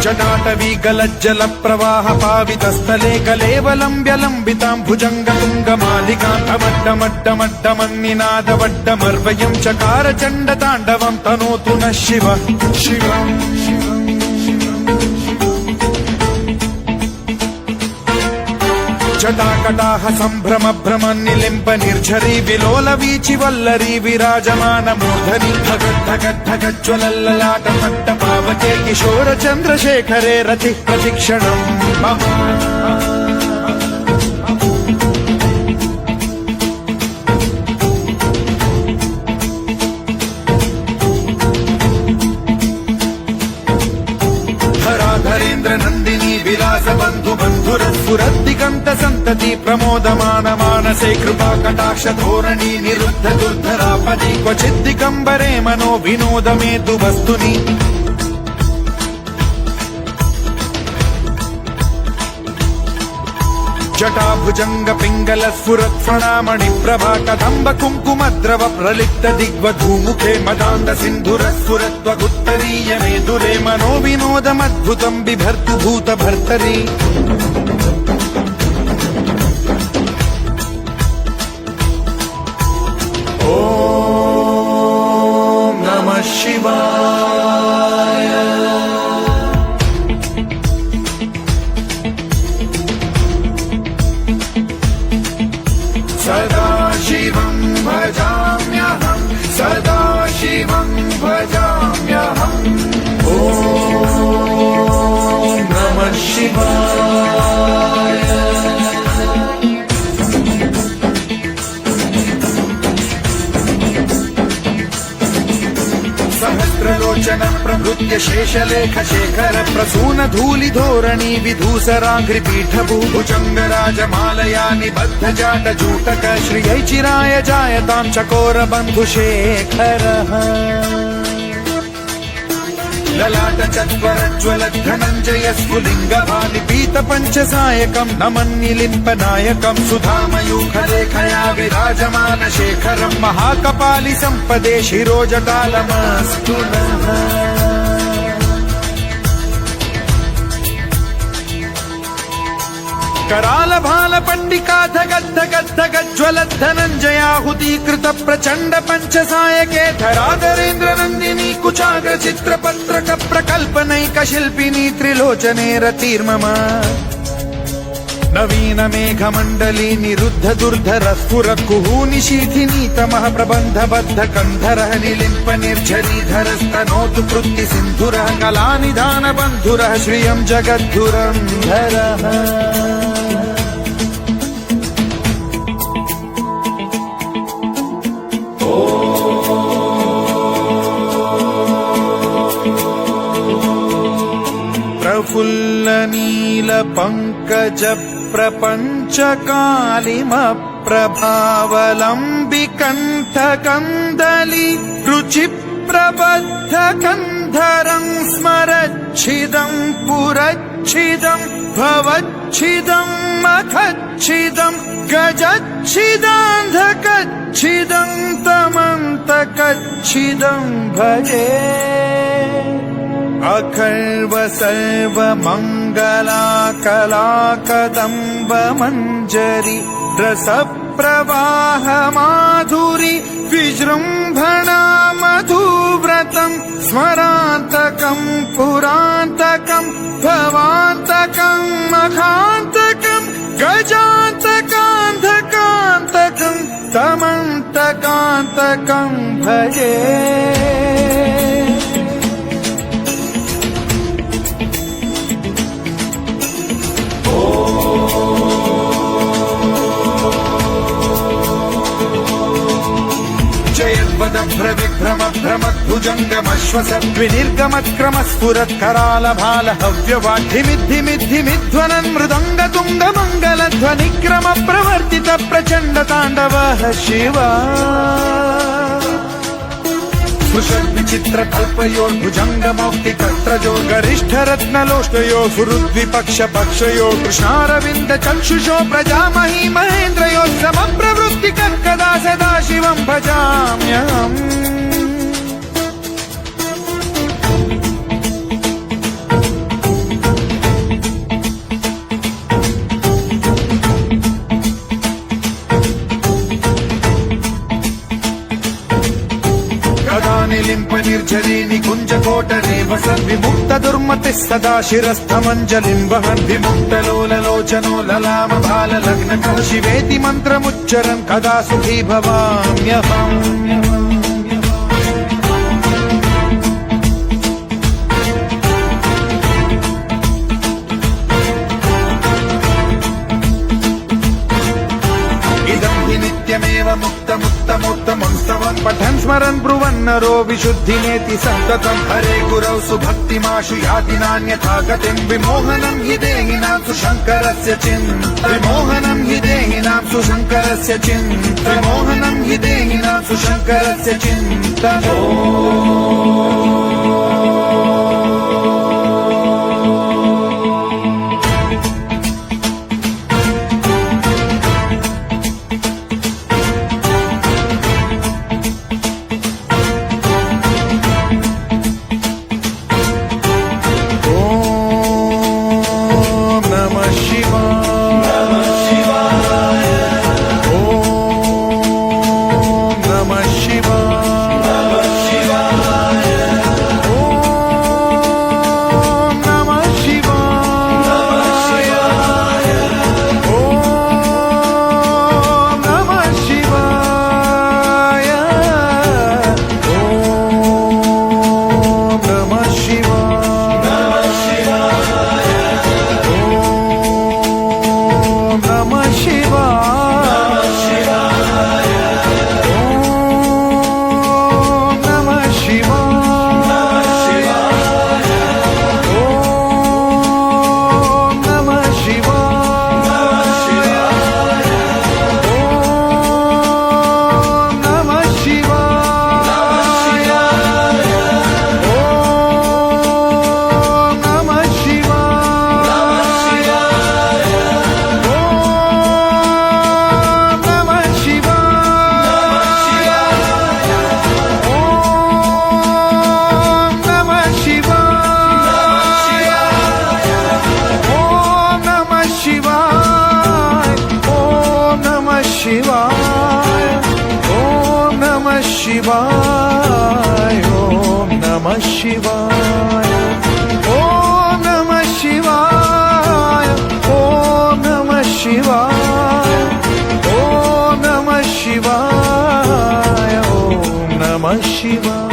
जटाटवी गलज्जल प्रवाह पावितस्थले कलेवलम्ब्य लम्बितां भुजङ्गतुङ्गमालिकान्तमड्डमड्डमड्डमन्निनादवड्डमर्वयं चकार चण्डताण्डवं तनोतु नः शिवः शिवम् जटाकटाह सम्भ्रम भ्रम निलिम्ब निर्झरी विलोल वीचि वल्लरी विराजमान मूर्धनि धगद्धगद्धगज्ज्वलल्ललाट मट्ट पावके किशोर चन्द्रशेखरे रति प्रशिक्षणम् मम धराधरेन्द्र नन्दिनी विलास बन्धु बन्धुरस्फुरद्दिगन्त सन्तति प्रमोदमान मानसे कृपा कटाक्ष धोरणी निरुद्ध दुर्धरापदि क्वचिद्दिगम्बरे मनो विनोदमेतु वस्तुनि जटाभुजंग पिंगल स्फुरत् प्रणामणि प्रभा कदम्ब कुङ्कुमद्रव प्रलिप्त दिग्वधूमुखे मदान्ध सिन्धुर स्फुरत्वगुत्तरीय मेदुरे मनो विनोदमद्भुतं बिभर्तु भूत भर्तरि ॐ नमः शिवाय सदा शिवं भजाम्यहं सदा शिवं भजाम्यहम् ॐ नमः शिवाय सहस्रलोचन प्रभृत्य शेषलेख शेखर प्रसून धूलि धोरणी विधूसराघ्रि पीठभूभुजंग राजमालया निबद्ध जाट जूटक श्रियै चिराय जायतां चकोर बन्धु शेखरः ललाट चत्वरज्वल धनञ्जय स्फुलिङ्ग भानि पीत पञ्चसायकं नमन्निलिम्प नायकं सुधामयूखलेखया विराजमान शेखरं महाकपालि सम्पदे शिरोजटालमस्तु नः कराल भाल पंडिका धगद्धगद्धगज्ज्वलद्धनञ्जयाहुतीकृत प्रचण्ड पञ्चसायके धराधरेन्द्र नन्दिनी कुचाग्र चित्रपत्रक प्रकल्पनैक शिल्पिनी त्रिलोचने रतिर्मम नवीन मेघमण्डली निरुद्ध दुर्धर स्फुर कुहूनि शीथिनी तमः प्रबन्ध बद्ध कन्धरः निलिम्प निर्झरीधर स्तनोतु कृत्ति सिन्धुरः कलानिधान बन्धुरः श्रियं जगद्धुरन्धरः प्रफुल्ल नील पंकज प्रपंच कालिम प्रभावलंबि कंठ कंदली रुचि प्रबद्ध कंधरं स्मरच्छिदं पुरच्छिदं भवच्छिदं मखच्छिदं गजच्छिदान्धकच्छिदं तमन्तकच्छिदं भजे अखर्व सर्व मंगला कला कदम्ब मंजरी रस प्रवाह माधुरी विजृंभणा मधुव्रतं स्मरान्तकं पुरान्तकं भवान्तकं मखान्तकं गजान्तकान्धकान्तकं तमन्तकान्तकं भजे विभ्रम भ्रमद्भुजङ्गमश्वसद्विनिर्गमत्क्रम स्फुरत्कराल भाल हव्यवाढ्धिमिद्धिमिद्धिमिध्वनन् मृदङ्ग तुङ्ग मङ्गलध्वनिक्रम प्रवर्तित प्रचण्ड ताण्डवः शिवा विचित्र कल्पयो भुजंगमौक्ति कत्रजो गरिष्ठ रत्नलोष्टयो फुरुद्विपक्ष पक्षयो कृष्णारविंद चक्षुषो प्रजामही महेन्द्रयो समप्रवृत्ति कर्कदा सदा शिवं भजाम्यहम् दुर्मतिः सदा शिरस्थमञ्जलिं वहन् विमुक्तलोललोचनो ललामभाललग्नकः शिवेति मन्त्रमुच्चरन् कदा सुखी भवाम्यहम् नित्यमेव मुक्तमुत्तमोत्तमं स्तवं पठन् स्मरन् ब्रुवन्नरो विशुद्धिमेति सन्ततं हरे गुरौ सुभक्तिमाशु याति नान्यथा गतिं विमोहनं हि देहिनां सुशङ्करस्य विमोहनं हि देहिनां सुशङ्करस्य विमोहनं हि देहिनां सुशङ्करस्य चिन्तनो शिवाय ओम नमः शिवाय ओम नमः शिवाय ओम नमः शिवाय ओम नमः शिवाय ओम नमः शिवाय